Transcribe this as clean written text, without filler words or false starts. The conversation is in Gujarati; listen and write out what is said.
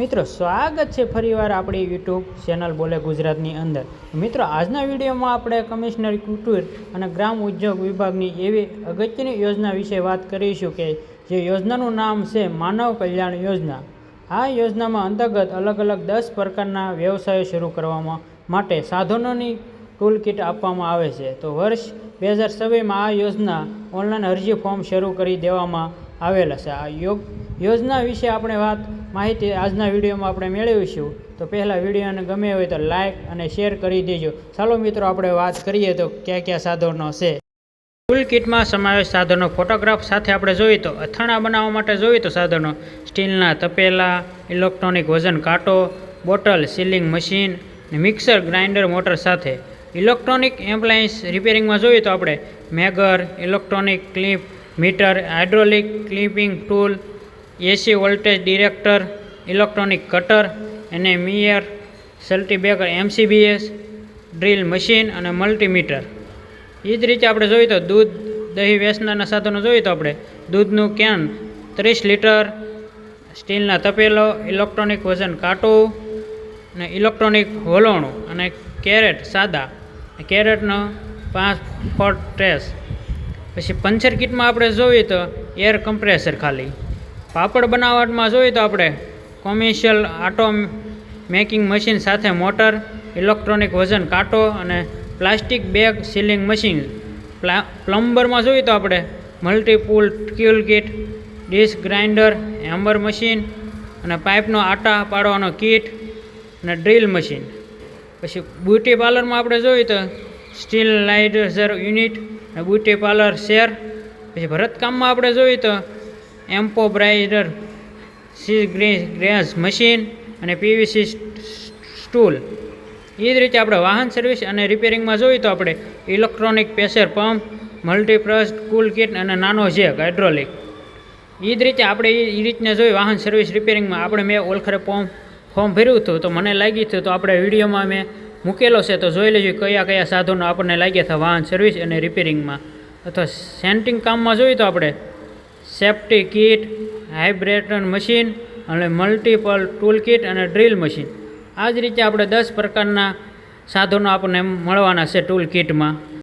મિત્રો સ્વાગત છે ફરીવાર આપણી યુટ્યુબ ચેનલ બોલે ગુજરાતની અંદર। મિત્રો આજના વિડીયોમાં આપણે કમિશનર કુટીર અને ગ્રામ ઉદ્યોગ વિભાગની એવી અગત્યની યોજના વિશે વાત કરીશું કે જે યોજનાનું નામ છે માનવ કલ્યાણ યોજના। આ યોજનામાં અંતર્ગત અલગ અલગ 10 પ્રકારના વ્યવસાયો શરૂ કરવા માટે સાધનોની ટૂલ કિટ આપવામાં આવે છે। તો વર્ષ 2026માં આ યોજના ઓનલાઈન અરજી ફોર્મ શરૂ કરી દેવામાં આવેલા છે। આ યોજના વિશે આપણે માહિતી આજના વિડીયોમાં આપણે મેળવીશું। તો પહેલાં વિડીયોને ગમે હોય તો લાઇક અને શેર કરી દેજો। ચાલો મિત્રો આપણે વાત કરીએ તો કયા સાધનો છે। ટૂલ કિટમાં સમાવેશ સાધનો ફોટોગ્રાફ સાથે આપણે જોઈએ તો અથાણા બનાવવા માટે જોઈએ તો સાધનો સ્ટીલના તપેલા, ઇલેક્ટ્રોનિક વજન કાંટો, bottle sealing machine, mixer grinder motor સાથે। ઇલેક્ટ્રોનિક એપ્લાયન્સ રિપેરિંગમાં જોઈએ તો આપણે megger, electronic clip meter, hydraulic clipping tool, AC voltage director, electronic cutter અને મિયર, સલ્ટીબ્રેકર, MCBS, ડ્રીલ મશીન અને મલ્ટીમીટર। એ જ રીતે આપણે જોઈએ તો દૂધ દહીં વેચનારના સાધનો જોઈએ તો આપણે દૂધનું કેન 30 લીટર, સ્ટીલના તપેલો, ઇલેક્ટ્રોનિક વજન કાંટો અને ઇલેક્ટ્રોનિક વલોણું અને કેરેટ સાદા, કેરેટનો 5 ફૂટ ટ્રેસ। પછી પંચર કિટમાં આપણે જોઈએ તો એર કમ્પ્રેસર ખાલી। પાપડ બનાવટમાં જોઈએ તો આપણે કોમર્શિયલ આટો મેકિંગ મશીન સાથે મોટર, ઇલેક્ટ્રોનિક વજન કાંટો અને પ્લાસ્ટિક બેગ સીલિંગ મશીન। પ્લમ્બરમાં જોઈએ તો આપણે multipurpose tool kit, disc grinder, hammer machine અને પાઇપનો આટા પાડવાનો કીટ અને ડ્રીલ મશીન। પછી બ્યુટી પાર્લરમાં આપણે જોઈએ તો સ્ટીલ લાઇઝર યુનિટ અને બ્યુટી પાર્લર શેર। પછી ભરતકામમાં આપણે જોઈએ તો એમ્પોબ્રાઇડર, ગ્રેસ મશીન અને PVC સ્ટૂલ। એ જ રીતે આપણે વાહન સર્વિસ અને રિપેરિંગમાં જોઈએ તો આપણે electronic pressure pump, multipurpose tool kit અને નાનો જેક હાઇડ્રોલિક। એ જ રીતે આપણે એ રીતના જોઈએ વાહન સર્વિસ રિપેરિંગમાં આપણે મેં ઓળખરે ફોર્મ ભર્યું હતું તો મને લાગી હતું તો આપણે વિડીયોમાં મેં મૂકેલો છે તો જોઈ લેજો કયા સાધનો આપણને લાગ્યા હતા વાહન સર્વિસ અને રિપેરિંગમાં। અથવા સેન્ટિંગ કામમાં જોઈએ તો આપણે સેફ્ટી કિટ, હાઇબ્રેટન મશીન અને મલ્ટીપલ ટૂલ કિટ અને ડ્રીલ મશીન। આ જ રીતે આપણે 10 પ્રકારના સાધનો આપણને મળવાના છે ટૂલ કિટમાં।